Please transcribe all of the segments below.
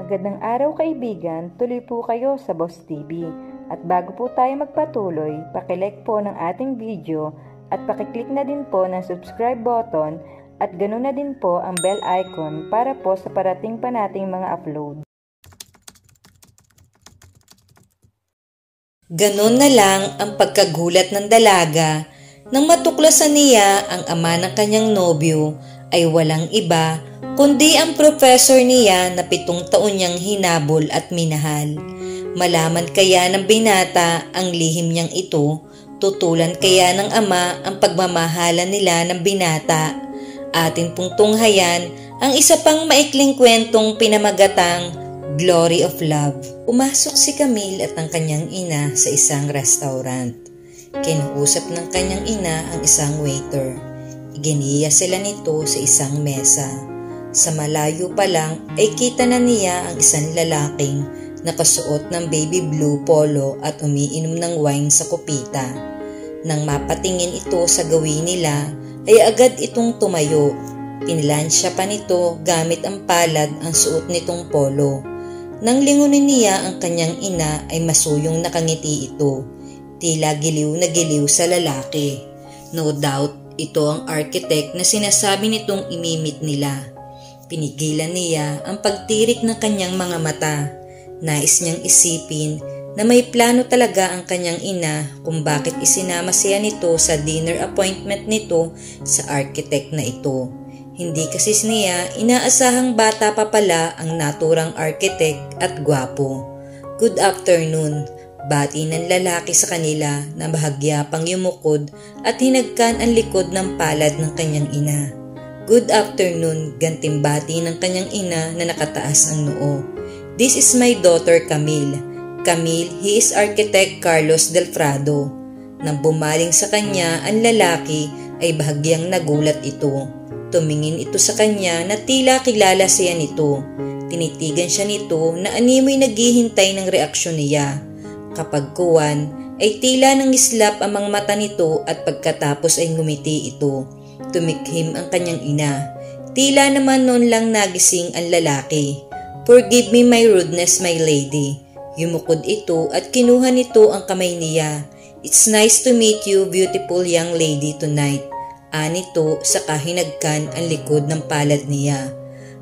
Magandang araw kaibigan, tuloy po kayo sa Boss TV. At bago po tayo magpatuloy, pakilike po ng ating video at pakiclick na din po ng subscribe button at ganoon na din po ang bell icon para po sa parating pa nating mga upload. Ganon na lang ang pagkagulat ng dalaga nang matuklasan niya ang ama ng kanyang nobyo ay walang iba kundi ang professor niya na 7 taon niyang hinabol at minahal. Malaman kaya ng binata ang lihim niyang ito, tutulan kaya ng ama ang pagmamahalan nila ng binata. Atin pong tunghayan ang isa pang maikling kwentong pinamagatang Glory of Love. Umasok si Camille at ang kanyang ina sa isang restaurant. Kinuusap ng kanyang ina ang isang waiter. Iginiya sila nito sa isang mesa. Sa malayo pa lang ay kita na niya ang isang lalaking nakasuot ng baby blue polo at umiinom ng wine sa kupita. Nang mapatingin ito sa gawin nila ay agad itong tumayo. Pinlansya pa nito gamit ang palad ang suot nitong polo. Nang lingunin niya ang kanyang ina ay masuyong nakangiti ito. Tila giliw na giliw sa lalaki. No doubt, ito ang architect na sinasabi nitong imimit nila. Pinigilan niya ang pagtirik ng kanyang mga mata. Nais niyang isipin na may plano talaga ang kanyang ina kung bakit isinama siya nito sa dinner appointment nito sa architect na ito. Hindi kasi niya inaasahang bata pa pala ang naturang architect at gwapo. Good afternoon, bati ng lalaki sa kanila na bahagya pang yumukod at hinagkan ang likod ng palad ng kanyang ina. Good afternoon, gantimbati ng kanyang ina na nakataas ang noo. This is my daughter Camille. Camille, he is architect Carlos Delfrado. Nang bumaling sa kanya ang lalaki ay bahagyang nagulat ito. Tumingin ito sa kanya na tila kilala siya nito. Tinitigan siya nito na animoy naghihintay ng reaksyon niya. Kapag kuwan ay tila nangislap ang mga mata nito at pagkatapos ay ngumiti ito. Tumikhim ang kanyang ina. Tila naman noon lang nagising ang lalaki. Forgive me my rudeness, my lady. Yumukod ito at kinuha nito ang kamay niya. It's nice to meet you, beautiful young lady tonight. Anito sa kahinagkan ang likod ng palad niya.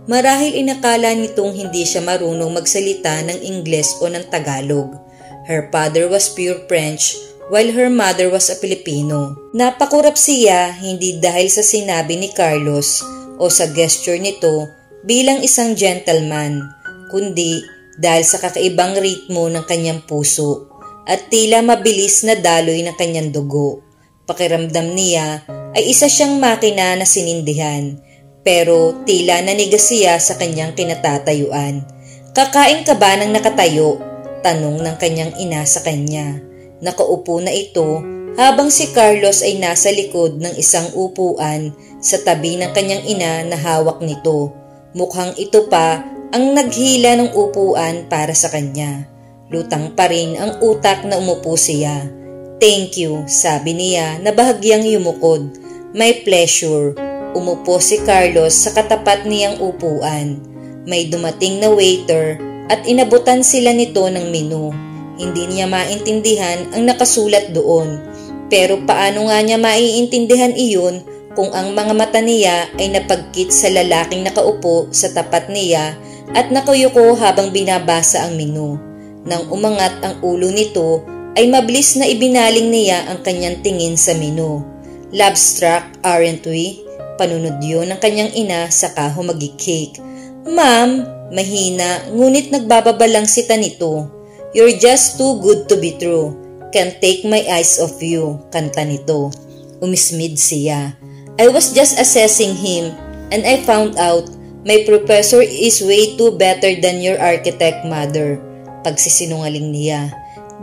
Marahil inakala nitong hindi siya marunong magsalita ng Ingles o ng Tagalog. Her father was pure French while her mother was a Filipino. Napakurap siya hindi dahil sa sinabi ni Carlos o sa gesture nito bilang isang gentleman, kundi dahil sa kakaibang ritmo ng kanyang puso at tila mabilis na daloy ng kanyang dugo. Pakiramdam niya ay isa siyang makina na sinindihan, pero tila nanigas siya sa kanyang kinatatayuan. Kakain ka ba ng nakatayo? Tanong ng kanyang ina sa kanya. Nakaupo na ito habang si Carlos ay nasa likod ng isang upuan sa tabi ng kanyang ina na hawak nito. Mukhang ito pa ang naghila ng upuan para sa kanya. Lutang pa rin ang utak na umupo siya. Thank you, sabi niya na bahagyang yumukod. My pleasure. Umupo si Carlos sa katapat niyang upuan. May dumating na waiter at inabutan sila nito ng menu. Hindi niya maintindihan ang nakasulat doon. Pero paano nga niya maiintindihan iyon kung ang mga mata niya ay napagkit sa lalaking nakaupo sa tapat niya at nakayuko habang binabasa ang menu. Nang umangat ang ulo nito, ay mabilis na ibinaling niya ang kanyang tingin sa menu. Love struck, aren't we? Panunod yun ng kanyang ina saka humagikik. Ma'am, mahina ngunit nagbababalang sita nito. You're just too good to be true. Can't take my eyes off you, kanta nito. Umismid siya. I was just assessing him and I found out my professor is way too better than your architect mother. Pagsisinungaling niya.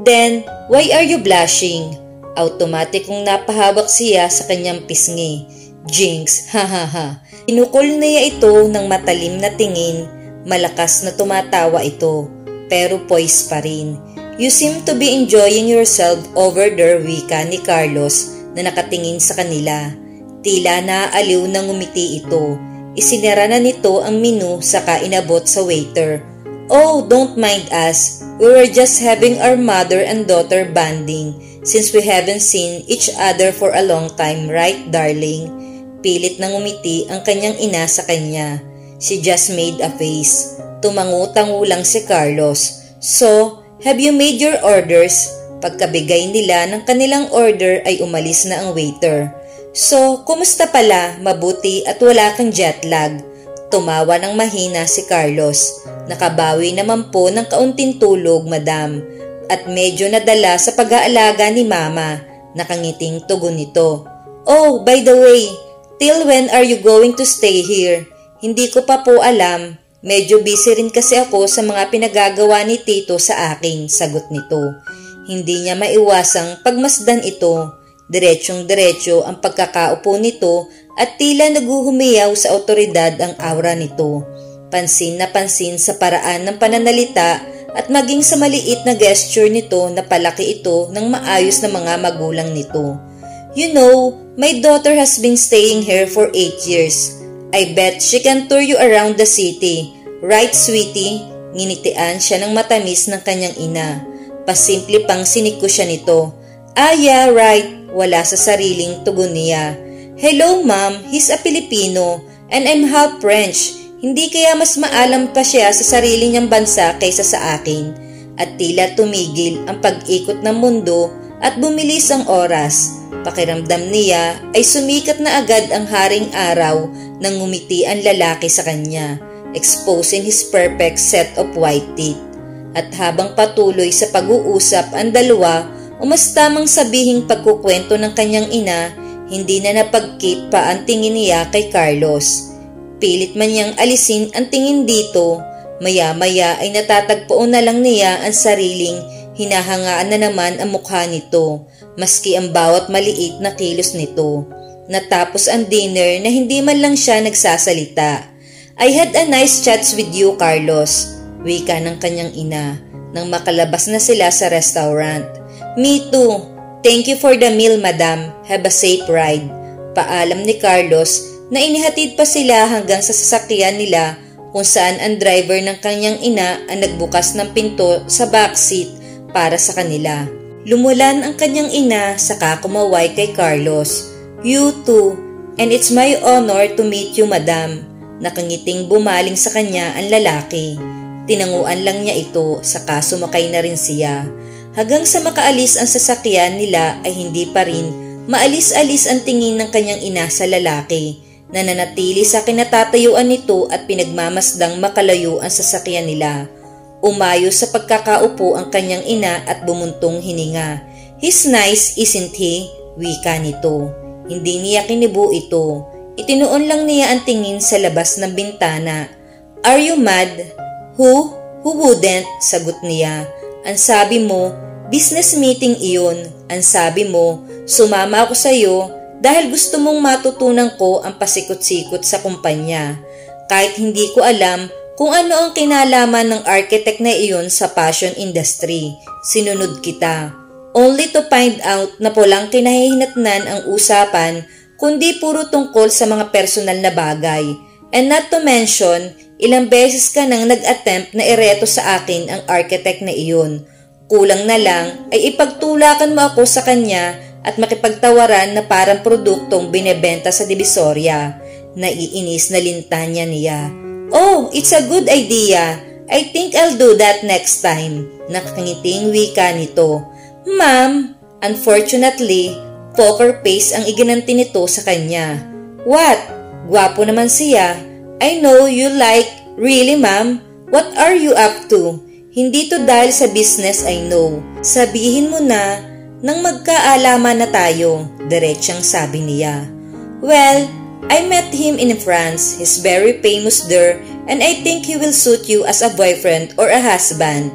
Then, why are you blushing? Automatic kong napahawak siya sa kanyang pisngi. Jinx, hahaha. Inukol niya ito ng matalim na tingin. Malakas na tumatawa ito, pero poise pa rin. You seem to be enjoying yourself over there, wika ni Carlos na nakatingin sa kanila. Tila naaaliw na ngumiti ito. Isinara na nito ang menu saka inabot sa waiter. Oh, don't mind us. We were just having our mother and daughter bonding since we haven't seen each other for a long time, right, darling? Pilit nang umiti ang kanyang ina sa kanya. She just made a face. Tumangu-tangu lang si Carlos. So, have you made your orders? Pagkabigay nila ng kanilang order ay umalis na ang waiter. So, kumusta pala? Mabuti at wala kang jet lag. Tumawa ng mahina si Carlos. Nakabawi naman po ng kaunting tulog, madam. At medyo nadala sa pag-aalaga ni mama. Nakangiting tugon nito. Oh, by the way, till when are you going to stay here? Hindi ko pa po alam. Medyo busy rin kasi ako sa mga pinagagawa ni Tito sa akin, sagot nito. Hindi niya maiwasang pagmasdan ito. Diretsyong-diretso ang pagkakaupo nito at tila naguhumiyaw sa awtoridad ang aura nito. Pansin na pansin sa paraan ng pananalita at maging sa maliit na gesture nito na palaki ito ng maayos na mga magulang nito. You know, my daughter has been staying here for 8 years. I bet she can tour you around the city. Right, sweetie? Nginitian siya ng matamis ng kanyang ina. Pasimple pang siniko siya nito. Ah, yeah, right. Wala sa sariling tugon niya. Hello, ma'am. He's a Filipino and I'm half French. Hindi kaya mas maalam pa siya sa sarili niyang bansa kaysa sa akin. At tila tumigil ang pag-ikot ng mundo at bumilis ang oras. Pakiramdam niya ay sumikat na agad ang haring araw nang ngumiti ang lalaki sa kanya, exposing his perfect set of white teeth. At habang patuloy sa pag-uusap ang dalawa, umastamang sabihing pagkukwento ng kanyang ina, hindi na napagkit pa ang tingin niya kay Carlos. Pilit man niyang alisin ang tingin dito, maya-maya ay natatagpuan na lang niya ang sariling hinahangaan na naman ang mukha nito, maski ang bawat maliit na kilos nito. Natapos ang dinner na hindi man lang siya nagsasalita. I had a nice chats with you, Carlos, wika ng kanyang ina, nang makalabas na sila sa restaurant. Me too. Thank you for the meal, madam. Have a safe ride. Paalam ni Carlos na inihatid pa sila hanggang sa sasakyan nila kung saan ang driver ng kanyang ina ang nagbukas ng pinto sa backseat para sa kanila. Lumulan ang kanyang ina saka kumaway kay Carlos. You too. And it's my honor to meet you, madam. Nakangiting bumaling sa kanya ang lalaki. Tinanguan lang niya ito saka sumakay na rin siya. Hanggang sa makaalis ang sasakyan nila ay hindi pa rin maalis-alis ang tingin ng kanyang ina sa lalaki na nanatili sa kinatatayuan nito at pinagmamasdang makalayo ang sasakyan nila. Umayo sa pagkakaupo ang kanyang ina at bumuntong hininga. He's nice, isn't he? Wika nito. Hindi niya kinibo ito. Itinuon lang niya ang tingin sa labas ng bintana. Are you mad? Who wouldn't? Sagot niya. Ang sabi mo, business meeting iyon. Ang sabi mo, sumama ako sa iyo dahil gusto mong matutunan ko ang pasikot-sikot sa kumpanya. Kahit hindi ko alam kung ano ang kinalaman ng architect na iyon sa fashion industry. Sinunod kita. Only to find out na pulang kinahihinatnan ang usapan kundi puro tungkol sa mga personal na bagay. And not to mention, ilang beses ka nang nag-attempt na ireto sa akin ang architect na iyon. Kulang na lang ay ipagtulakan mo ako sa kanya at makipagtawaran na parang produktong binebenta sa Divisoria. Naiinis na lintanya niya. Oh, it's a good idea. I think I'll do that next time. Nakakangiting wika nito. Ma'am, unfortunately, poker face ang iginanti nito sa kanya. What? Gwapo naman siya. I know you like. Really, ma'am? What are you up to? Hindi to dahil sa business, I know. Sabihin mo na nang magkaalaman na tayo, diretsyang sabi niya. Well, I met him in France. He's very famous there and I think he will suit you as a boyfriend or a husband.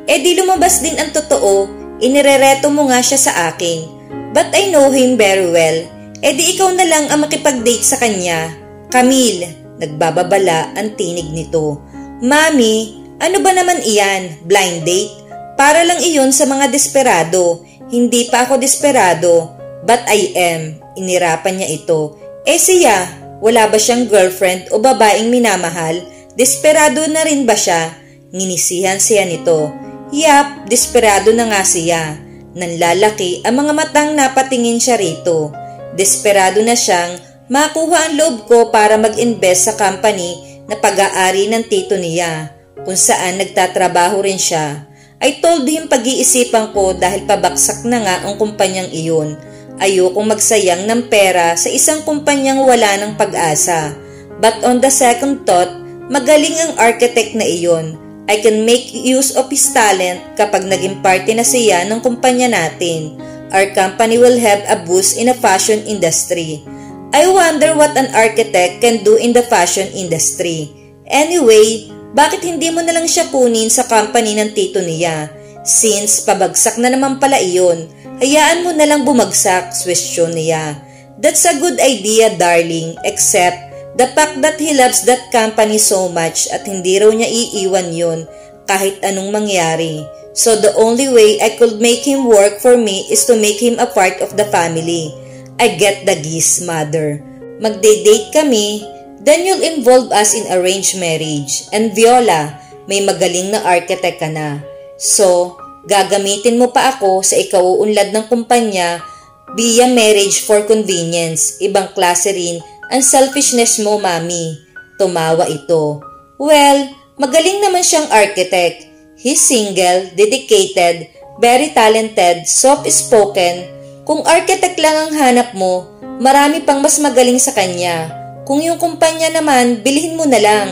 Eh di lumabas din ang totoo, inirereto mo nga siya sa akin. But I know him very well. Eh di ikaw na lang ang makipag-date sa kanya. Camille, nagbababala ang tinig nito. Mami, ano ba naman iyan? Blind date? Para lang iyon sa mga desperado. Hindi pa ako desperado. But I am. Inirapan niya ito. Eh siya, wala ba siyang girlfriend o babaeng minamahal? Desperado na rin ba siya? Nginisihan siya nito. Yap, desperado na nga siya. Nanlalaki ang mga matang napatingin siya rito. Desperado na siyang makuha ang loob ko para mag-invest sa company na pag-aari ng tito niya, kung saan nagtatrabaho rin siya. I told him pag-iisipan ko dahil pabaksak na nga ang kumpanyang iyon. Ayokong magsayang ng pera sa isang kumpanyang wala ng pag-asa. But on the second thought, magaling ang architect na iyon. I can make use of his talent kapag naging parte na siya ng kumpanya natin. Our company will have a boost in the fashion industry. I wonder what an architect can do in the fashion industry. Anyway, bakit hindi mo na lang siya kunin sa company ng tito niya? Since pabagsak na naman pala iyon, hayaan mo na lang bumagsak, question niya. That's a good idea, darling, except the fact that he loves that company so much at hindi raw niya iiwan yun kahit anong mangyari. So the only way I could make him work for me is to make him a part of the family. I get the gist, mother. Magde-date kami, then you'll involve us in arranged marriage. And Viola, may magaling na architect ka na. So, gagamitin mo pa ako sa ikauunlad ng kumpanya via marriage for convenience. Ibang klase rin ang selfishness mo, mami. Tumawa ito. Well, magaling naman siyang architect. He's single, dedicated, very talented, soft-spoken. Kung architect lang ang hanap mo, marami pang mas magaling sa kanya. Kung yung kumpanya naman, bilhin mo na lang.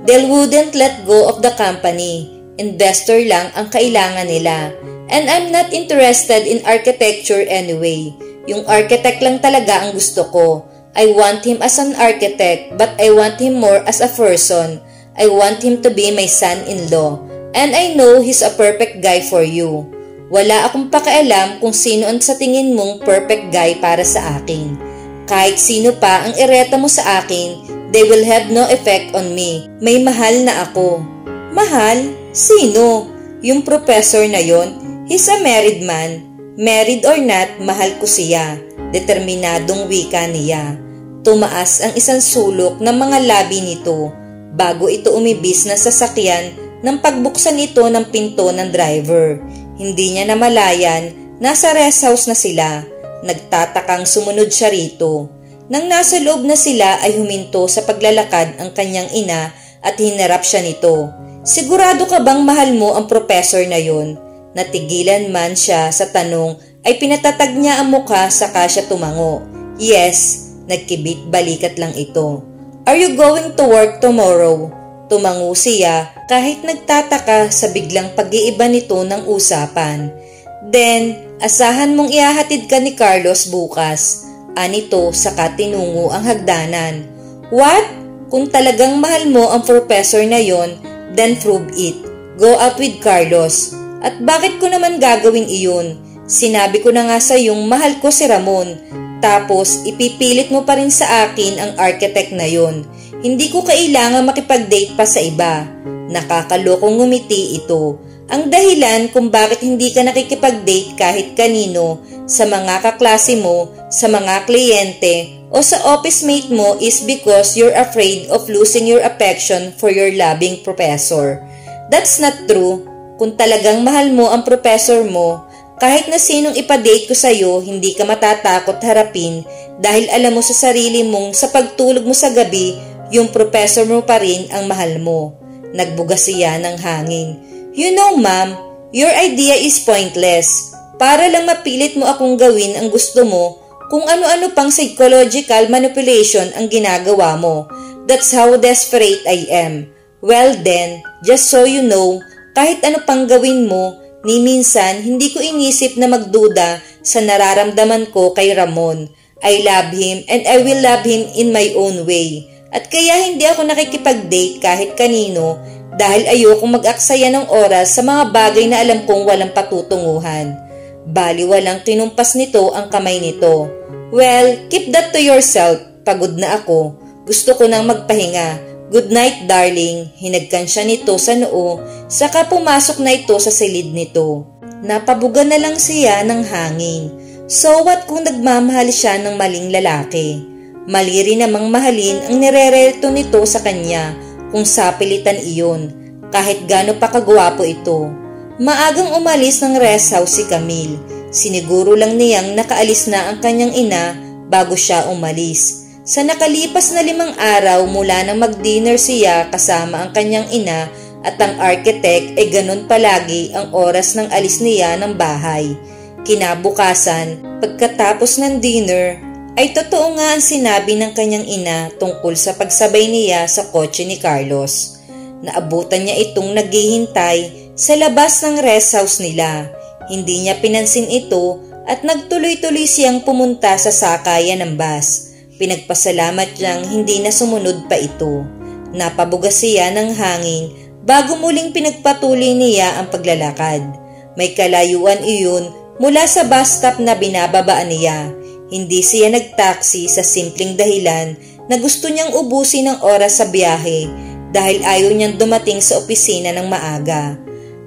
They wouldn't let go of the company. Investor lang ang kailangan nila. And I'm not interested in architecture anyway. Yung architect lang talaga ang gusto ko. I want him as an architect, but I want him more as a person. I want him to be my son-in-law. And I know he's a perfect guy for you. Wala akong pakialam kung sino ang sa tingin mong perfect guy para sa akin. Kahit sino pa ang ireta mo sa akin, they will have no effect on me. May mahal na ako. Mahal? Sino? Yung professor na yon? He's a married man. Married or not, mahal ko siya. Determinadong wika niya. Tumaas ang isang sulok ng mga labi nito bago ito umibis na sasakyan nang pagbuksan ito ng pinto ng driver. Hindi niya namalayan, nasa rest house na sila. Nagtatakang sumunod siya rito. Nang nasa loob na sila ay huminto sa paglalakad ang kanyang ina at hinarap siya nito. Sigurado ka bang mahal mo ang professor na yon? Natigilan man siya sa tanong ay pinatatag niya ang mukha saka siya tumango. Yes, nagkibit balikat lang ito. Are you going to work tomorrow? Tumango siya kahit nagtataka sa biglang pag-iiba nito ng usapan. Then, asahan mong ihahatid ka ni Carlos bukas. Anito saka tinungo ang hagdanan. What? Kung talagang mahal mo ang professor na yon, then prove it. Go out with Carlos. At bakit ko naman gagawin iyon? Sinabi ko na nga sa yung mahal ko si Ramon. Tapos ipipilit mo pa rin sa akin ang architect na yon. Hindi ko kailangan makipag-date pa sa iba. Nakakalokong ngumiti ito. Ang dahilan kung bakit hindi ka nakikipag-date kahit kanino sa mga kaklase mo, sa mga kliyente, o sa office mate mo is because you're afraid of losing your affection for your loving professor. That's not true. Kung talagang mahal mo ang professor mo, kahit na sinong ipa-date ko sa'yo, hindi ka matatakot harapin dahil alam mo sa sarili mong sa pagtulog mo sa gabi, yung professor mo pa rin ang mahal mo. Nagbugas siya ng hangin. You know, ma'am, your idea is pointless. Para lang mapilit mo akong gawin ang gusto mo, kung ano-ano pang psychological manipulation ang ginagawa mo. That's how desperate I am. Well then, just so you know, kahit ano pang gawin mo, ni minsan hindi ko inisip na magduda sa nararamdaman ko kay Ramon. I love him and I will love him in my own way. At kaya hindi ako nakikipag-date kahit kanino dahil ayokong mag-aksaya ng oras sa mga bagay na alam kong walang patutunguhan. Bali walang kinumpas nito ang kamay nito. Well, keep that to yourself. Pagod na ako. Gusto ko nang magpahinga. Good night, darling. Hinagkan siya nito sa noo, saka pumasok na ito sa silid nito. Napabuga na lang siya ng hangin. So what kung nagmamahal siya ng maling lalaki? Mali rin namang mahalin ang nirereto nito sa kanya kung sapilitan iyon. kahit gaano pa kagwapo ito. Maagang umalis ng rest house si Camille. Siniguro lang niyang nakaalis na ang kanyang ina bago siya umalis. Sa nakalipas na 5 araw mula nang mag-dinner siya kasama ang kanyang ina at ang architect ay ganun palagi ang oras ng alis niya ng bahay. Kinabukasan, pagkatapos ng dinner, ay totoo nga ang sinabi ng kanyang ina tungkol sa pagsabay niya sa kotse ni Carlos. Naabutan niya itong naghihintay sa labas ng rest house nila. Hindi niya pinansin ito at nagtuloy-tuloy siyang pumunta sa sakayan ng bus. Pinagpasalamat niyang hindi na sumunod pa ito. Napabugas siya ng hangin bago muling pinagpatuloy niya ang paglalakad. May kalayuan iyon mula sa bus stop na binababaan niya. Hindi siya nagtaksi sa simpleng dahilan na gusto niyang ubusin ang oras sa biyahe dahil ayaw niyang dumating sa opisina ng maaga.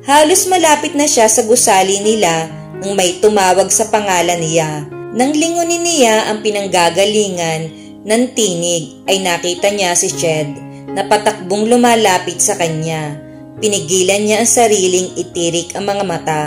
Halos malapit na siya sa gusali nila nang may tumawag sa pangalan niya. Nang lingunin niya ang pinanggagalingan ng tinig ay nakita niya si Ched na patakbong lumalapit sa kanya. Pinigilan niya ang sariling itirik ang mga mata.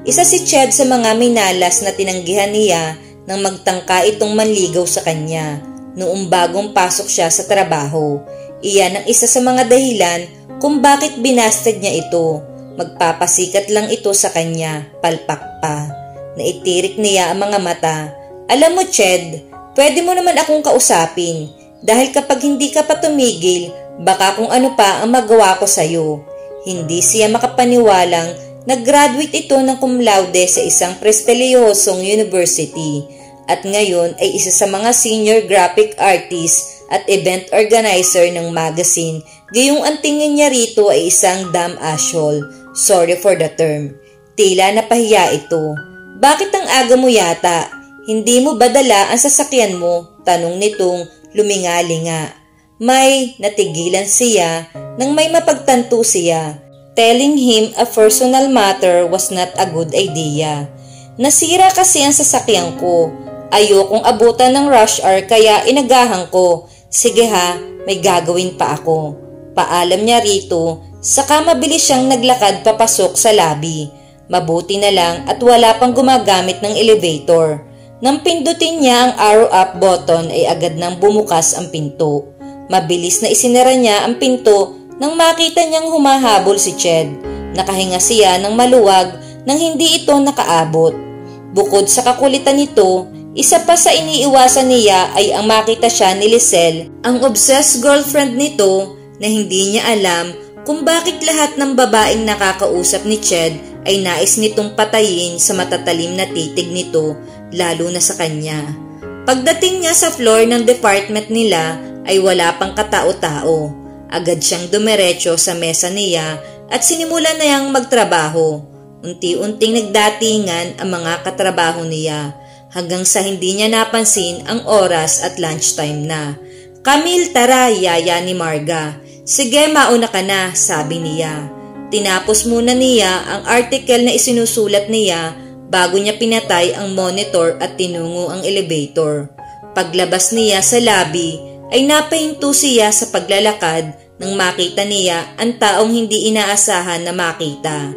Isa si Ched sa mga minalas na tinanggihan niya nang magtangka itong manligaw sa kanya noong bagong pasok siya sa trabaho. Iyan ang isa sa mga dahilan kung bakit binasted niya ito. Magpapasikat lang ito sa kanya, palpak pa. Naitirik niya ang mga mata. Alam mo, Ched, pwede mo naman akong kausapin dahil kapag hindi ka pa tumigil, baka kung ano pa ang magawa ko sa'yo. Hindi siya makapaniwalang nag-graduate ito ng cum laude sa isang prestelyosong university at ngayon ay isa sa mga senior graphic artist at event organizer ng magazine. Gayong ang tingin niya rito ay isang damn asshole. Sorry for the term. Tila napahiya ito. Bakit ang aga mo yata? Hindi mo ba dala ang sasakyan mo? Tanong nitong lumingalinga. May natigilan siya nang may mapagtanto siya. Telling him a personal matter was not a good idea. Nasira kasi ang sasakyan ko. Ayokong abutan ng rush hour kaya inagahan ko. Sige ha, may gagawin pa ako. Paalam niya rito, saka mabilis siyang naglakad papasok sa lobby. Mabuti na lang at wala pang gumagamit ng elevator. Nang pindutin niya ang arrow up button ay agad nang bumukas ang pinto. Mabilis na isinara niya ang pinto nang makita niyang humahabol si Ched. Nakahinga siya ng maluwag nang hindi ito nakaabot. Bukod sa kakulitan nito, isa pa sa iniiwasan niya ay ang makita siya ni Lisel, ang obsessed girlfriend nito na hindi niya alam kung bakit lahat ng babaeng nakakausap ni Ched ay nais nitong patayin sa matatalim na titig nito, lalo na sa kanya. Pagdating niya sa floor ng department nila ay wala pang katao-tao. Agad siyang dumiretso sa mesa niya at sinimulan na niyang magtrabaho. Unti-unting nagdatingan ang mga katrabaho niya hanggang sa hindi niya napansin ang oras at lunchtime na. Camille, tara, yaya ni Marga. Sige, mauna ka na, sabi niya. Tinapos muna niya ang article na isinusulat niya bago niya pinatay ang monitor at tinungo ang elevator. Paglabas niya sa lobby ay napahinto siya sa paglalakad nang makita niya ang taong hindi inaasahan na makita.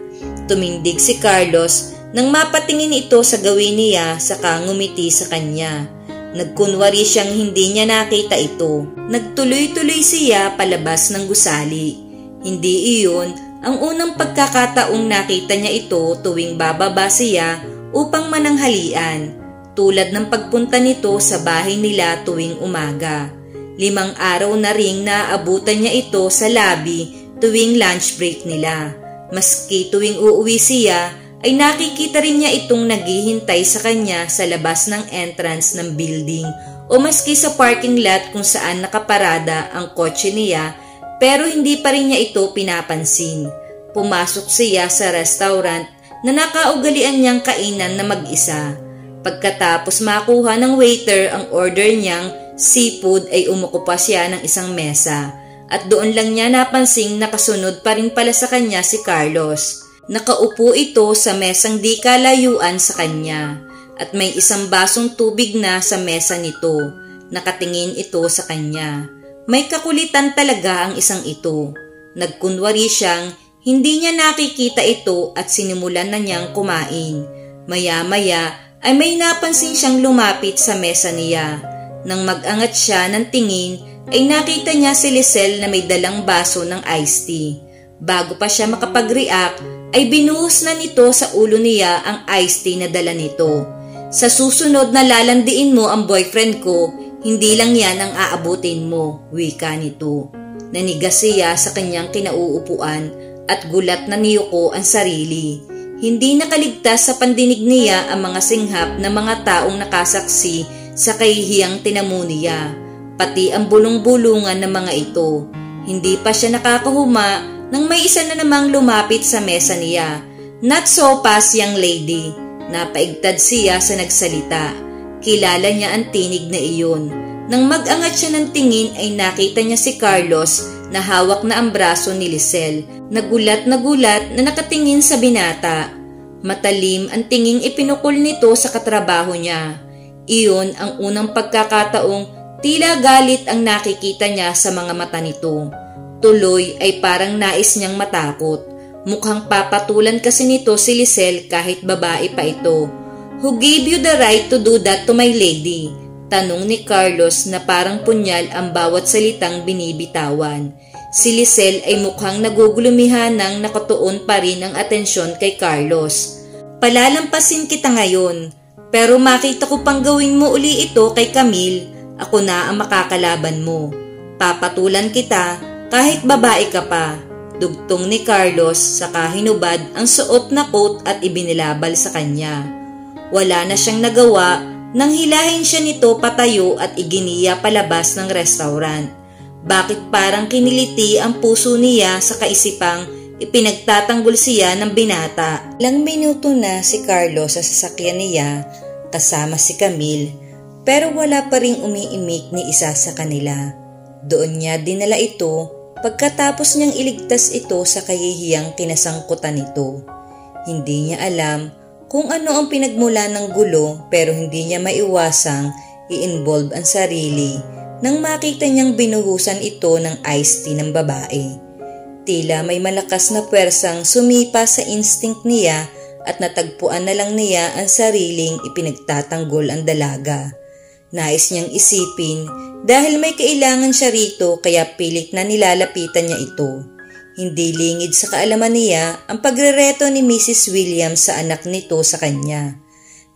Tumindig si Carlos nang mapatingin ito sa gawin niya saka ngumiti sa kanya. Nagkunwari siyang hindi niya nakita ito. Nagtuloy-tuloy siya palabas ng gusali. Hindi iyon ang unang pagkakataong nakita niya ito tuwing bababa siya upang mananghalian, tulad ng pagpunta nito sa bahay nila tuwing umaga. 5 araw na ring naabutan niya ito sa lobby tuwing lunch break nila. Maski tuwing uuwi siya, ay nakikita rin niya itong naghihintay sa kanya sa labas ng entrance ng building o maski sa parking lot kung saan nakaparada ang kotse niya, pero hindi pa rin niya ito pinapansin. Pumasok siya sa restaurant na nakaugalian niyang kainan na mag-isa. Pagkatapos makuha ng waiter ang order niyang seafood ay umuko pa siya ng isang mesa at doon lang niya napansing nakasunod pa rin pala sa kanya si Carlos. Nakaupo ito sa mesang di kalayuan sa kanya at may isang basong tubig na sa mesa nito. Nakatingin ito sa kanya. May kakulitan talaga ang isang ito. Nagkunwari siyang hindi niya nakikita ito at sinimulan na niyang kumain. Maya-maya ay may napansin siyang lumapit sa mesa niya. Nang mag-angat siya ng tingin ay nakita niya si Lisel na may dalang baso ng iced tea. Bago pa siya makapag-react ay binuhos na nito sa ulo niya ang iced tea na dala nito. Sa susunod na lalandiin mo ang boyfriend ko, hindi lang yan ang aabutin mo, wika nito. Nanigas siya sa kanyang kinauupuan at gulat na niyuko ang sarili. Hindi nakaligtas sa pandinig niya ang mga singhap ng mga taong nakasaksi sa kahihiyang tinamo niya, pati ang bulong-bulungan ng mga ito. Hindi pa siya nakakahuma nang may isa na namang lumapit sa mesa niya. Not so fast, young lady. Napaigtad siya sa nagsalita. Kilala niya ang tinig na iyon. Nang mag-angat siya ng tingin ay nakita niya si Carlos na hawak na ang braso ni Lisel. Nagulat na nakatingin sa binata. Matalim ang tinging ipinukol nito sa katrabaho niya. Iyon ang unang pagkakataong tila galit ang nakikita niya sa mga mata nito. Tuloy ay parang nais niyang matakot. Mukhang papatulan kasi nito si Lisel kahit babae pa ito. Who gave you the right to do that to my lady? Tanong ni Carlos na parang punyal ang bawat salitang binibitawan. Si Lisel ay mukhang nagugulumihan nang nakatuon pa rin ang atensyon kay Carlos. Palalampasin kita ngayon, pero makita ko pang gawin mo uli ito kay Camille, ako na ang makakalaban mo. Papatulan kita kahit babae ka pa. Dugtong ni Carlos saka hinubad ang suot na coat at ibinilabal sa kanya. Wala na siyang nagawa nang hilahin siya nito patayo at iginiya palabas ng restaurant. Bakit parang kiniliti ang puso niya sa kaisipang ipinagtatanggol siya ng binata. Ilang minuto na si Carlos sa sasakyan niya kasama si Camille, pero wala pa ring umiimik ni isa sa kanila. Doon niya dinala ito pagkatapos niyang iligtas ito sa kahihiyang kinasangkutan nito. Hindi niya alam kung ano ang pinagmula ng gulo, pero hindi niya maiwasang i-involve ang sarili nang makita niyang binuhusan ito ng iced tea ng babae. Tila may malakas na pwersang sumipa sa instinct niya at natagpuan na lang niya ang sariling ipinagtatanggol ang dalaga. Nais niyang isipin dahil may kailangan siya rito kaya pilit na nilalapitan niya ito. Hindi lingid sa kaalaman niya ang pagrereto ni Mrs. Williams sa anak nito sa kanya.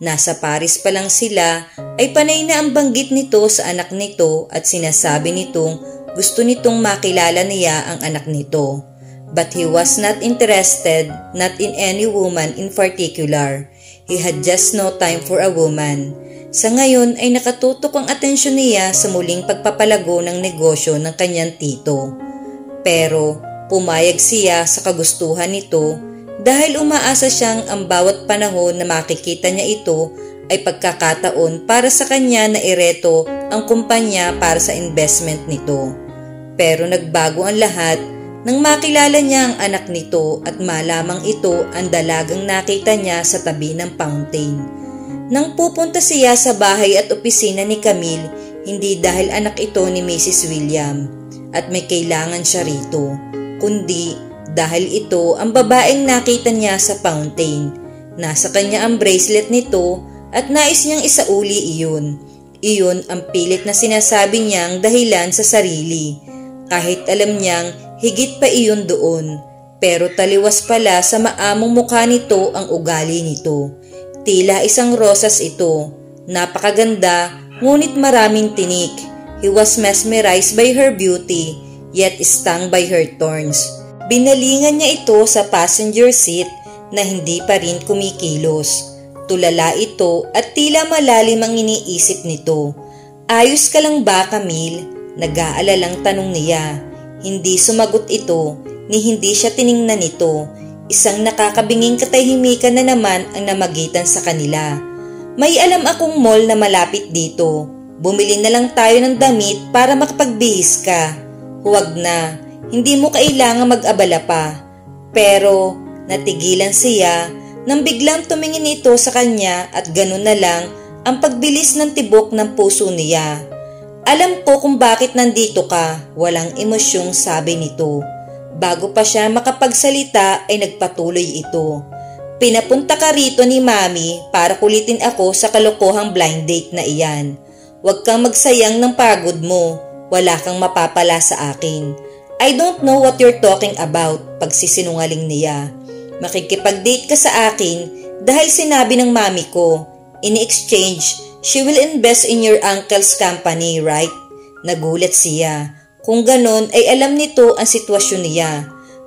Nasa Paris pa lang sila ay panay na ang banggit nito sa anak nito at sinasabi nitong gusto nitong makilala niya ang anak nito. But he was not interested, not in any woman in particular. He had just no time for a woman. Sa ngayon ay nakatutok ang atensyon niya sa muling pagpapalago ng negosyo ng kanyang tito. Pero pumayag siya sa kagustuhan nito dahil umaasa siyang ang bawat panahon na makikita niya ito ay pagkakataon para sa kanya na ireto ang kumpanya para sa investment nito. Pero nagbago ang lahat nang makilala niya ang anak nito at malamang ito ang dalagang nakita niya sa tabi ng fountain. Nang pupunta siya sa bahay at opisina ni Camille, hindi dahil anak ito ni Mrs. William at may kailangan siya rito, kundi dahil ito ang babaeng nakita niya sa fountain. Nasa kanya ang bracelet nito at nais niyang isauli iyon. Iyon ang pilit na sinasabi niyang dahilan sa sarili. Kahit alam niyang higit pa iyon doon, pero taliwas pala sa maamong mukha nito ang ugali nito. Tila isang rosas ito. Napakaganda, ngunit maraming tinik. He was mesmerized by her beauty, yet stung by her thorns. Binalingan niya ito sa passenger seat na hindi pa rin kumikilos. Tulala ito at tila malalim ang iniisip nito. Ayos ka lang ba, Camille? Nag-aalalang tanong niya. Hindi sumagot ito, ni hindi siya tiningnan nito. Isang nakakabinging katahimikan na naman ang namagitan sa kanila. May alam akong mall na malapit dito. Bumili na lang tayo ng damit para makapagbihis ka. Huwag na, hindi mo kailangang mag-abala pa. Pero natigilan siya nang biglang tumingin ito sa kanya at ganun na lang ang pagbilis ng tibok ng puso niya. Alam ko kung bakit nandito ka, walang emosyong sabi nito. Bago pa siya makapagsalita ay nagpatuloy ito. Pinapunta ka rito ni Mami para kulitin ako sa kalokohang blind date na iyan. Huwag kang magsayang ng pagod mo. Wala kang mapapala sa akin. I don't know what you're talking about, pagsisinungaling niya. Makikipag-date ka sa akin dahil sinabi ng mami ko. In exchange, she will invest in your uncle's company, right? Nagulat siya. Kung ganon ay alam nito ang sitwasyon niya.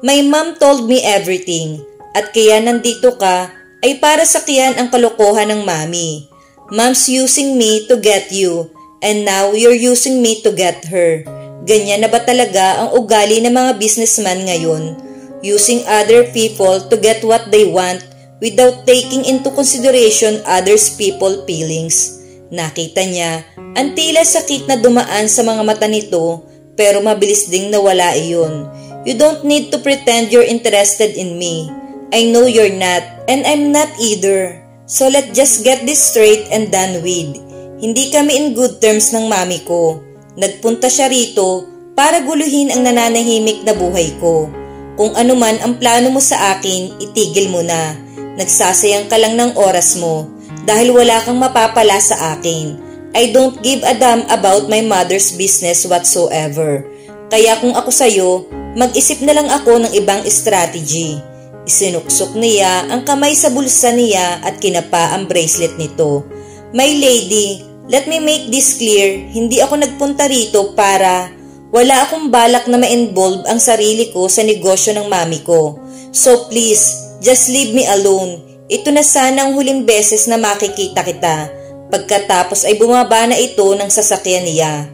My mom told me everything at kaya nandito ka ay para sakyan ang kalokohan ng mami. Mom's using me to get you and now you're using me to get her. Ganyan na ba talaga ang ugali ng mga businessman ngayon? Using other people to get what they want without taking into consideration others people's feelings. Nakita niya ang tila sakit na dumaan sa mga mata nito pero mabilis ding nawala iyon. You don't need to pretend you're interested in me. I know you're not and I'm not either. So let's just get this straight and done with. Hindi kami in good terms ng mami ko. Nagpunta siya rito para guluhin ang nananahimik na buhay ko. Kung ano man ang plano mo sa akin, itigil mo na. Nagsasayang ka lang ng oras mo dahil wala kang mapapala sa akin. I don't give a damn about my mother's business whatsoever. Kaya kung ako sa'yo, mag-isip na lang ako ng ibang strategy. Isinuksok niya ang kamay sa bulsa niya at kinapa ang bracelet nito. My lady, let me make this clear, hindi ako nagpunta rito para... Wala akong balak na ma-involve ang sarili ko sa negosyo ng mami ko. So please, just leave me alone. Ito na sana ang huling beses na makikita kita. Pagkatapos ay bumaba na ito ng sasakyan niya.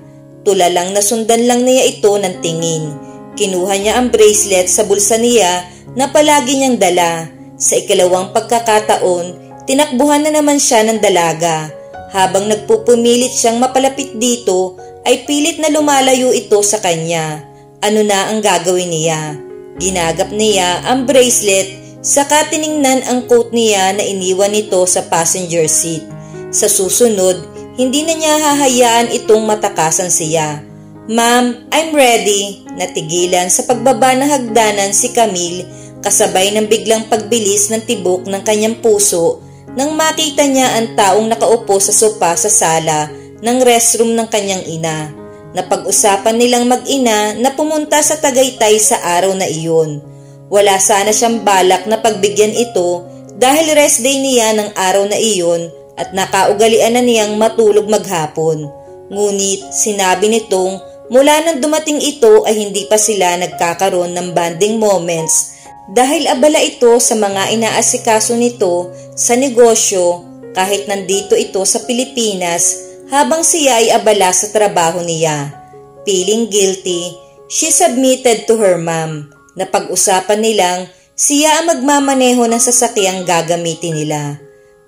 Tulalang nasundan lang niya ito ng tingin. Kinuha niya ang bracelet sa bulsa niya na palagi niyang dala. Sa ikalawang pagkakataon, tinakbuhan na naman siya ng dalaga. Habang nagpupumilit siyang mapalapit dito, ay pilit na lumalayo ito sa kanya. Ano na ang gagawin niya? Ginagap niya ang bracelet, saka tiningnan ang coat niya na iniwan nito sa passenger seat. Sa susunod, hindi na niya hahayaan itong matakasan siya. Ma'am, I'm ready. Natigilan sa pagbaba ng hagdanan si Camille kasabay ng biglang pagbilis ng tibok ng kanyang puso nang makita niya ang taong nakaupo sa sopa sa sala ng restroom ng kanyang ina. Napag-usapan nilang mag-ina na pumunta sa Tagaytay sa araw na iyon. Wala sana siyang balak na pagbigyan ito dahil rest day niya ng araw na iyon at nakaugalian na niyang matulog maghapon. Ngunit sinabi nitong mula nang dumating ito ay hindi pa sila nagkakaroon ng bonding moments dahil abala ito sa mga inaasikaso nito sa negosyo kahit nandito ito sa Pilipinas habang siya ay abala sa trabaho niya. Feeling guilty, she submitted to her mom. Napag-usapan nilang siya ang magmamaneho ng sasakyang gagamitin nila.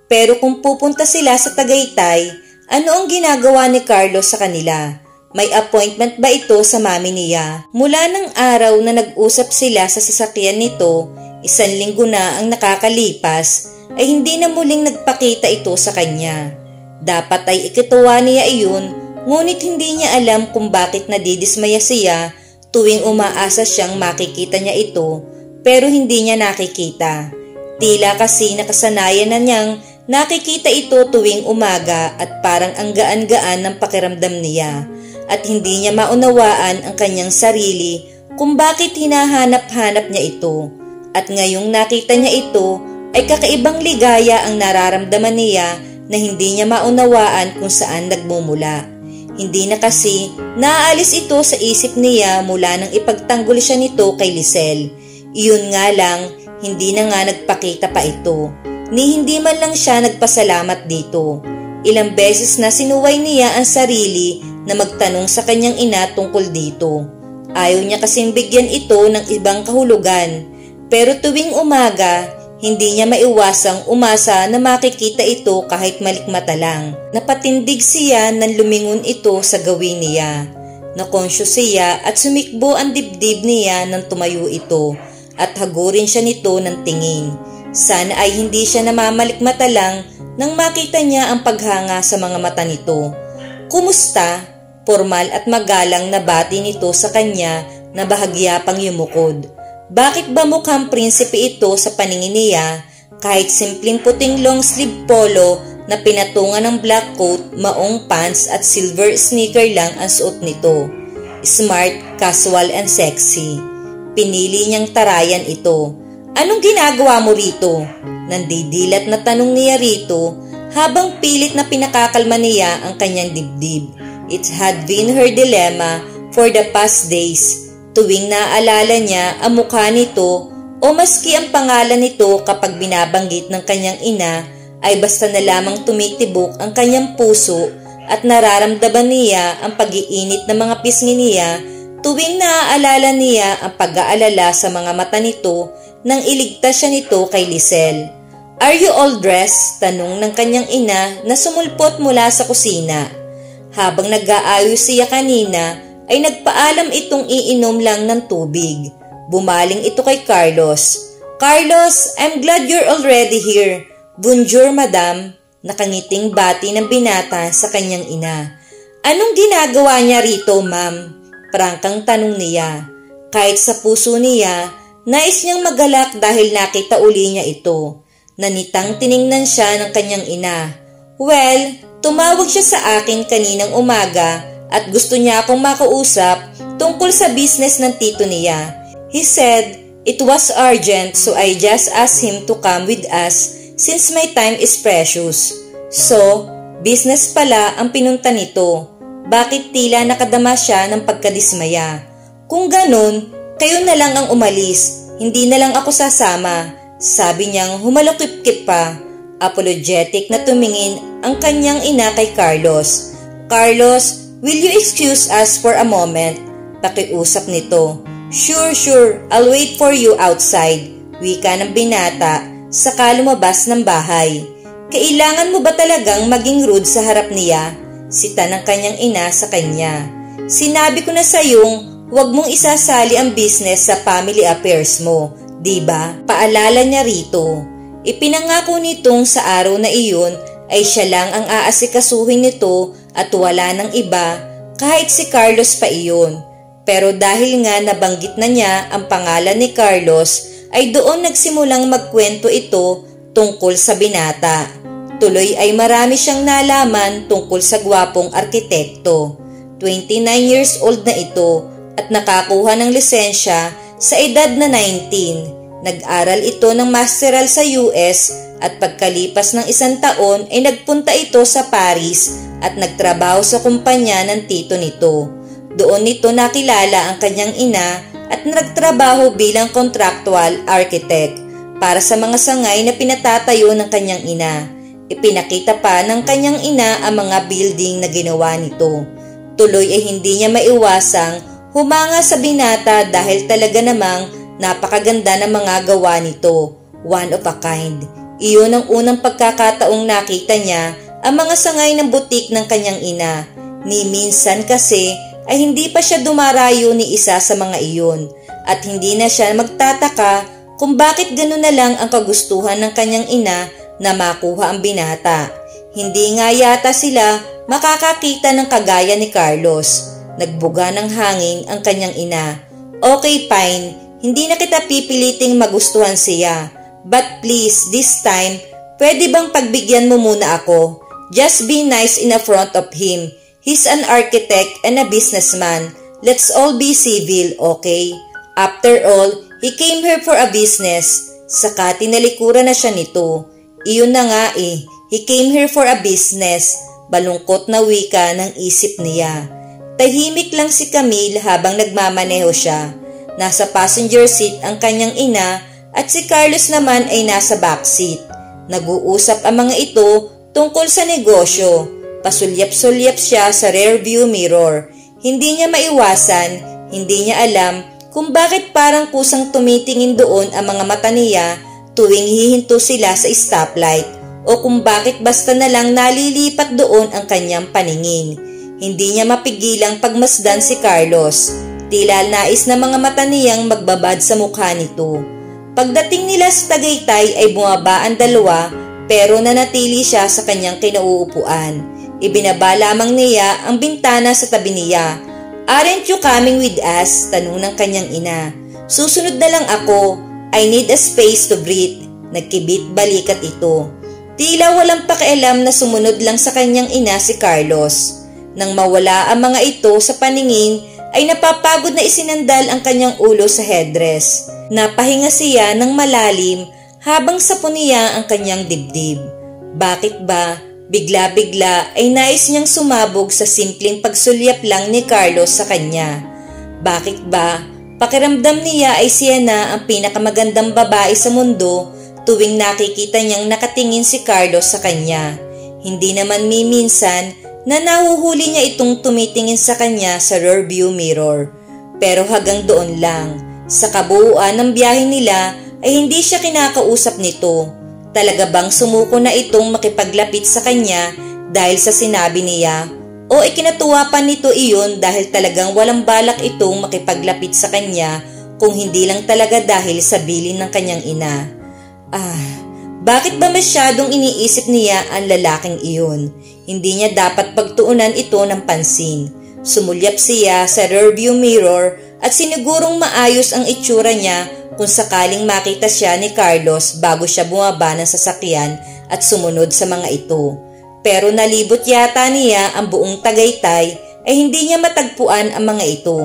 Pero kung pupunta sila sa Tagaytay, ano ang ginagawa ni Carlos sa kanila? May appointment ba ito sa mami niya? Mula ng araw na nag-usap sila sa sasakyan nito, 1 linggo na ang nakakalipas, ay hindi na muling nagpakita ito sa kanya. Dapat ay ikituwa niya iyon, ngunit hindi niya alam kung bakit nadidismaya siya tuwing umaasa siyang makikita niya ito pero hindi niya nakikita. Tila kasi nakasanayan na niyang nakikita ito tuwing umaga at parang ang gaan-gaan ng pakiramdam niya at hindi niya maunawaan ang kanyang sarili kung bakit hinahanap-hanap niya ito. At ngayong nakita niya ito ay kakaibang ligaya ang nararamdaman niya na hindi niya maunawaan kung saan nagmumula. Hindi na kasi naaalis ito sa isip niya mula nang ipagtanggol siya nito kay Lisel. Iyon nga lang, hindi na nga nagpakita pa ito. Ni hindi man lang siya nagpasalamat dito. Ilang beses na sinuway niya ang sarili na magtanong sa kanyang ina tungkol dito. Ayaw niya kasing bigyan ito ng ibang kahulugan. Pero tuwing umaga, hindi niya maiwasang umasa na makikita ito kahit malikmata lang. Napatindig siya nang lumingon ito sa gawin niya. Nakonsyo siya at sumikbo ang dibdib niya nang tumayo ito at hagurin siya nito ng tingin. Sana ay hindi siya namamalikmata lang nang makita niya ang paghanga sa mga mata nito. Kumusta? Formal at magalang na bati nito sa kanya na bahagya pang yumukod. Bakit ba mukhang prinsipe ito sa paningin niya kahit simpleng puting long sleeve polo na pinatungan ng black coat, maong pants at silver sneaker lang ang suot nito? Smart, casual and sexy. Pinili niyang tarayan ito. Anong ginagawa mo rito? Nandidilat na tanong niya rito habang pilit na pinakakalma niya ang kanyang dibdib. It had been her dilemma for the past days. Tuwing naaalala niya ang mukha nito o maski ang pangalan nito kapag binabanggit ng kanyang ina, ay basta na lamang tumitibok ang kanyang puso at nararamdaman niya ang pag-iinit ng mga pisngi niya tuwing naaalala niya ang pag-aalala sa mga mata nito nang iligtas siya nito kay Lisel. "Are you all dressed?" tanong ng kanyang ina na sumulpot mula sa kusina. Habang nag-aayos siya kanina, ay nagpaalam itong iinom lang ng tubig. Bumaling ito kay Carlos. "Carlos, I'm glad you're already here. Bonjour, madam." Nakangiting bati ng binata sa kanyang ina. "Anong ginagawa niya rito, ma'am?" Prangkang tanong niya. Kahit sa puso niya, nais niyang magalak dahil nakita uli niya ito. Nanitang tiningnan siya ng kanyang ina. "Well, tumawag siya sa akin kaninang umaga at gusto niya akong makausap tungkol sa business ng tito niya. He said it was urgent, so I just asked him to come with us since my time is precious." So, business pala ang pinunta nito. Bakit tila nakadama siya ng pagkadismaya? "Kung ganun, kayo na lang ang umalis. Hindi na lang ako sasama," sabi niyang humalukip-kip pa. Apologetic na tumingin ang kanyang ina kay Carlos. "Carlos, will you excuse us for a moment?" Pakiusap nito. Sure, I'll wait for you outside," wika ng binata saka lumabas ng bahay. "Kailangan mo ba talagang maging rude sa harap niya?" sita ng kanyang ina sa kanya. "Sinabi ko na sayong huwag mong isasali ang business sa family affairs mo, diba?" Paalala niya rito. Ipinangako nitong sa araw na iyon ay siya lang ang aasikasuhin nito at wala ng iba kahit si Carlos pa iyon. Pero dahil nga nabanggit na niya ang pangalan ni Carlos, ay doon nagsimulang magkwento ito tungkol sa binata. Tuloy ay marami siyang nalaman tungkol sa gwapong arkitekto. 29 years old na ito at nakakuha ng lisensya sa edad na 19. Nag-aral ito ng masteral sa US at pagkalipas ng 1 taon ay nagpunta ito sa Paris at nagtrabaho sa kumpanya ng tito nito. Doon nito nakilala ang kanyang ina at nagtrabaho bilang contractual architect para sa mga sangay na pinatatayo ng kanyang ina. Ipinakita pa ng kanyang ina ang mga building na ginawa nito. Tuloy ay hindi niya maiwasang humanga sa binata dahil talaga namang napakaganda ng mga gawa nito. One of a kind. Iyon ang unang pagkakataong nakita niya ang mga sangay ng butik ng kanyang ina. Ni minsan kasi ay hindi pa siya dumarayo ni isa sa mga iyon at hindi na siya magtataka kung bakit gano'n na lang ang kagustuhan ng kanyang ina na makuha ang binata. Hindi nga yata sila makakakita ng kagaya ni Carlos. Nagbuga ng hangin ang kanyang ina. "Okay, fine. Hindi na kita pipiliting magustuhan siya. But please, this time, pwede bang pagbigyan mo muna ako? Just be nice in front of him. He's an architect and a businessman. Let's all be civil, okay? After all, he came here for a business." Saka tinalikuran na siya nito. Iyon na nga eh, he came here for a business. Balungkot na wika ng isip niya. Tahimik lang si Camille habang nagmamaneho siya. Nasa passenger seat ang kanyang ina at si Carlos naman ay nasa backseat. Nag-uusap ang mga ito tungkol sa negosyo. Pasulyap-sulyap siya sa rearview mirror. Hindi niya maiwasan, hindi niya alam kung bakit parang kusang tumitingin doon ang mga mata niya tuwing hihinto sila sa stoplight o kung bakit basta na lang nalilipat doon ang kanyang paningin. Hindi niya mapigilang pagmasdan si Carlos. Tila nais na mga mata niyang magbabad sa mukha nito. Pagdating nila sa Tagaytay ay bumaba ang dalawa pero nanatili siya sa kanyang kinauupuan. Ibinaba lamang niya ang bintana sa tabi niya. "Aren't you coming with us?" tanong ng kanyang ina. Susunod na lang ako. I need a space to breathe. Nagkibit balikat ito. Tila walang pakialam na sumunod lang sa kanyang ina si Carlos. Nang mawala ang mga ito sa paningin, ay napapagod na isinandal ang kanyang ulo sa headdress. Napahinga siya ng malalim habang sapon niya ang kanyang dibdib. Bakit ba? Bigla-bigla ay nais niyang sumabog sa simpleng pagsulyap lang ni Carlos sa kanya. Bakit ba? Pakiramdam niya ay siya na ang pinakamagandang babae sa mundo tuwing nakikita niyang nakatingin si Carlos sa kanya. Hindi naman minsan na nahuhuli niya itong tumitingin sa kanya sa rearview mirror. Pero hanggang doon lang. Sa kabuuan ng biyahe nila ay hindi siya kinakausap nito. Talaga bang sumuko na itong makipaglapit sa kanya dahil sa sinabi niya o ikinatuwa pa nito iyon dahil talagang walang balak itong makipaglapit sa kanya kung hindi lang talaga dahil sa bilin ng kanyang ina. Bakit ba masyadong iniisip niya ang lalaking iyon? Hindi niya dapat pagtuunan ito ng pansin. Sumulyap siya sa rearview mirror at sinigurong maayos ang itsura niya kung sakaling makita siya ni Carlos bago siya bumaba ng sasakyan at sumunod sa mga ito. Pero nalibot yata niya ang buong Tagaytay ay hindi niya matagpuan ang mga ito.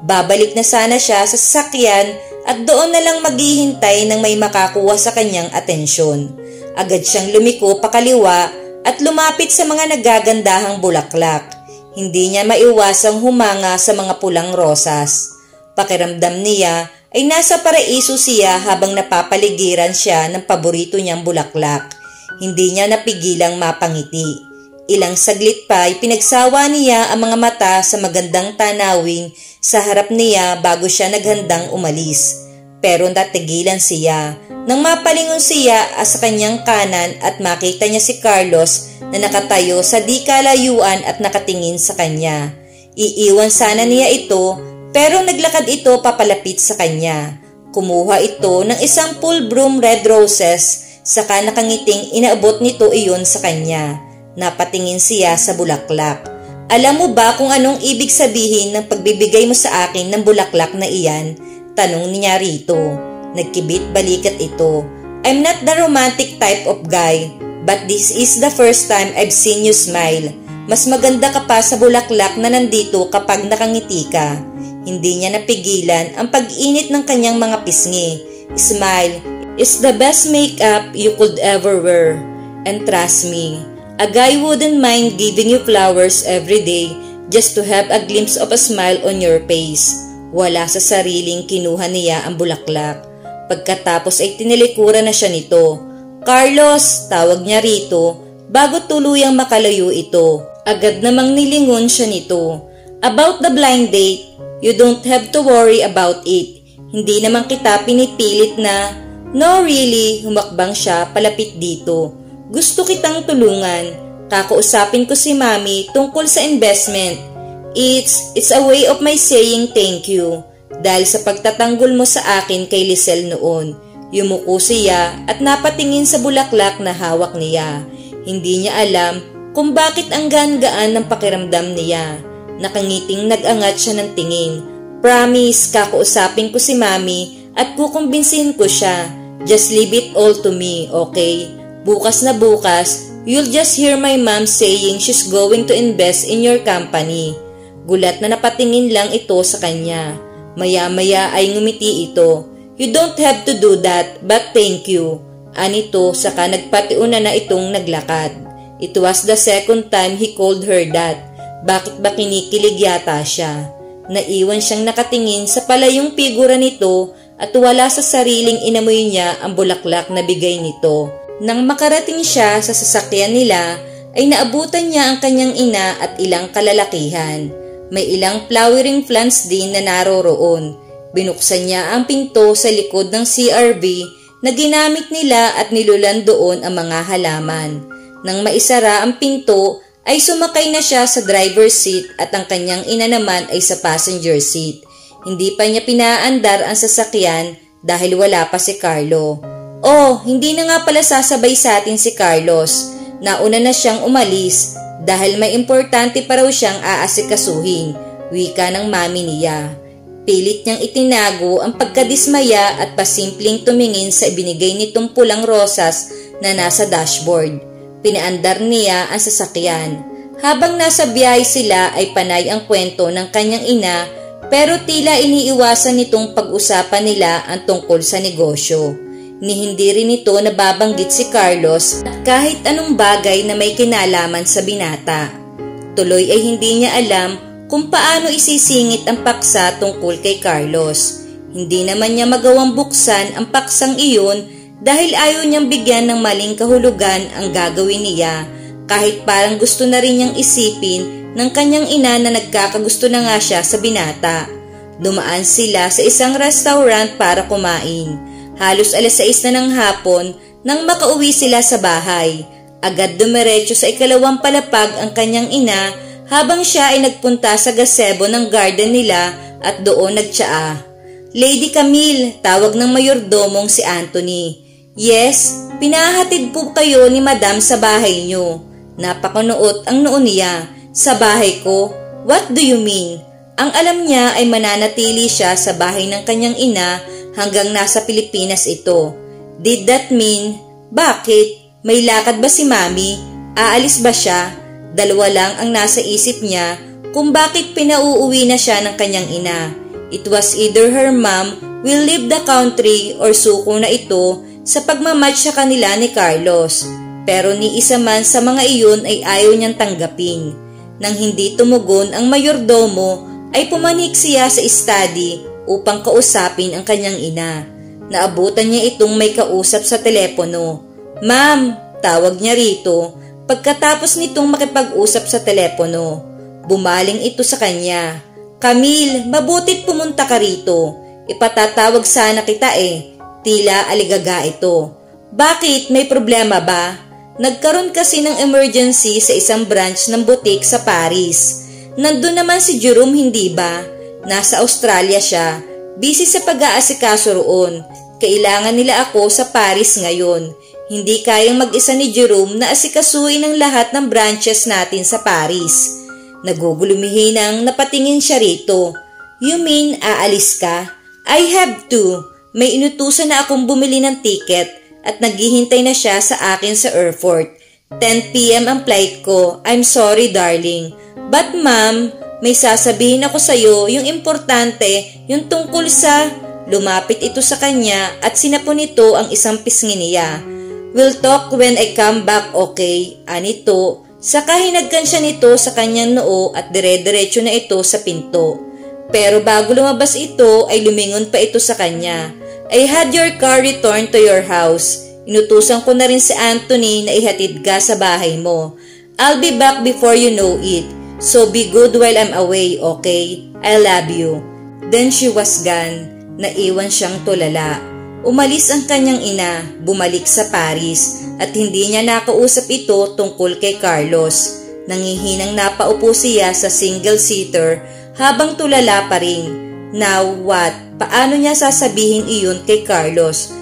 Babalik na sana siya sa sasakyan at doon na lang maghihintay ng may makakuha sa kanyang atensyon. Agad siyang lumiko pakaliwa at lumapit sa mga nagagandahang bulaklak. Hindi niya maiwasang humanga sa mga pulang rosas. Pakiramdam niya ay nasa paraiso siya habang napapaligiran siya ng paborito niyang bulaklak. Hindi niya napigilang mapangiti. Ilang saglit pa ay pinagsawa niya ang mga mata sa magandang tanawin sa harap niya bago siya naghandang umalis. Pero natigilan siya nang mapalingon siya sa kanyang kanan at makita niya si Carlos na nakatayo sa di kalayuan at nakatingin sa kanya. Iiwan sana niya ito pero naglakad ito papalapit sa kanya. Kumuha ito ng isang full bloom red roses saka nakangiting inaabot nito iyon sa kanya. Napatingin siya sa bulaklak. Alam mo ba kung anong ibig sabihin ng pagbibigay mo sa akin ng bulaklak na iyan? Tanong niya rito. Nagkibit balikat ito. I'm not the romantic type of guy, but this is the first time I've seen you smile. Mas maganda ka pa sa bulaklak na nandito kapag nakangiti ka. Hindi niya napigilan ang pag-init ng kanyang mga pisngi. Smile is the best makeup you could ever wear. And trust me, a guy wouldn't mind giving you flowers every day just to have a glimpse of a smile on your face. Wala sa sariling kinuha niya ang bulaklak. Pagkatapos ay tinilikuran na siya nito. Carlos, tawag niya rito bago tuluyang makalayo ito. Agad namang nilingon siya nito. About the blind date, you don't have to worry about it. Hindi naman kita pinipilit na, no really, humakbang siya palapit dito. Gusto kitang tulungan. Kakausapin ko si Mami tungkol sa investment. It's a way of my saying thank you. Dahil sa pagtatanggol mo sa akin kay Lisel noon. Yumuko siya at napatingin sa bulaklak na hawak niya. Hindi niya alam kung bakit ang gaan-gaan ng pakiramdam niya. Nakangiting nag-angat siya ng tingin. Promise, kakausapin ko si Mami at kukumbinsihin ko siya. Just leave it all to me, okay? Bukas na bukas, you'll just hear my mom saying she's going to invest in your company. Gulat na napatingin lang ito sa kanya. Maya-maya ay ngumiti ito. You don't have to do that, but thank you. Anito, saka nagpatiuna na itong naglakad. It was the second time he called her that. Bakit ba kinikilig yata siya? Naiwan siyang nakatingin sa palayong figura nito at wala sa sariling inamoy niya ang bulaklak na bigay nito. Nang makarating siya sa sasakyan nila, ay naabutan niya ang kanyang ina at ilang kalalakihan. May ilang flowering plants din na naroroon. Binuksan niya ang pinto sa likod ng CRV na ginamit nila at nilulan doon ang mga halaman. Nang maisara ang pinto, ay sumakay na siya sa driver's seat at ang kanyang ina naman ay sa passenger seat. Hindi pa niya pinaandar ang sasakyan dahil wala pa si Carlo. Oh, hindi na nga pala sasabay sa atin si Carlos. Nauna na siyang umalis dahil may importante pa raw siyang aasikasuhin, wika ng mami niya. Pilit niyang itinago ang pagkadismaya at pasimpleng tumingin sa ibinigay nitong pulang rosas na nasa dashboard. Pinaandar niya ang sasakyan. Habang nasa biyahe sila ay panay ang kwento ng kanyang ina, pero tila iniiwasan nitong pag-usapan nila ang tungkol sa negosyo. Ni hindi rin ito nababanggit si Carlos at kahit anong bagay na may kinalaman sa binata. Tuloy ay hindi niya alam kung paano isisingit ang paksa tungkol kay Carlos. Hindi naman niya magawang buksan ang paksang iyon dahil ayaw niyang bigyan ng maling kahulugan ang gagawin niya, kahit parang gusto na rin niyang isipin ng kanyang ina na nagkakagusto na nga siya sa binata. Dumaan sila sa isang restaurant para kumain. Halos 6:00 na ng hapon nang makauwi sila sa bahay. Agad dumiretso sa ikalawang palapag ang kanyang ina habang siya ay nagpunta sa gazebo ng garden nila at doon nagtsaa. "Lady Camille," tawag ng mayordomong si Anthony. "Yes, pinahatid po kayo ni Madam sa bahay niyo." Napakunuot ang noo niya. "Sa bahay ko? What do you mean?" Ang alam niya ay mananatili siya sa bahay ng kanyang ina hanggang nasa Pilipinas ito. Did that mean? Bakit? May lakad ba si Mami? Aalis ba siya? Dalawa lang ang nasa isip niya kung bakit pinauuwi na siya ng kanyang ina. It was either her mom will leave the country or suko na ito sa pagmamatch sa kanila ni Carlos. Pero ni isa man sa mga iyon ay ayaw niyang tanggapin. Nang hindi tumugon ang mayordomo ay pumanik siya sa study upang kausapin ang kanyang ina. Naabutan niya itong may kausap sa telepono. "Ma'am," tawag niya rito. Pagkatapos nitong makipag-usap sa telepono, bumaling ito sa kanya. "Camille, mabuti't pumunta ka rito. Ipatatawag sana kita eh." Tila aligaga ito. "Bakit? May problema ba?" Nagkaroon kasi ng emergency sa isang branch ng butik sa Paris. Nandun naman si Jerome, hindi ba? Nasa Australia siya. Busy sa pag-aasikaso roon. Kailangan nila ako sa Paris ngayon. Hindi kayang mag-isa ni Jerome na asikasuin ang lahat ng branches natin sa Paris. Nagugulumihin ang napatingin siya rito. "You mean aalis ka?" "I have to. May inutusan na akong bumili ng ticket at naghihintay na siya sa akin sa airport. 10 p.m. ang flight ko. I'm sorry, darling. But ma'am, may sasabihin ako sa'yo, yung importante, yung tungkol sa..." Lumapit ito sa kanya at sinapon nito ang isang pisngi niya. "We'll talk when I come back, okay?" Anito. Saka hinagkan siya nito sa kanyang noo at dire-diretso na ito sa pinto. Pero bago lumabas ito ay lumingon pa ito sa kanya. "I had your car returned to your house. Inutusan ko na rin si Anthony na ihatid ka sa bahay mo. I'll be back before you know it. So be good while I'm away, okay? I love you." Then she was gone. Naiwan siyang tulala. Umalis ang kanyang ina, bumalik sa Paris at hindi niya nakausap ito tungkol kay Carlos. Nangihinang napaupo siya sa single-seater habang tulala pa rin. Now what? Paano niya sasabihin iyon kay Carlos?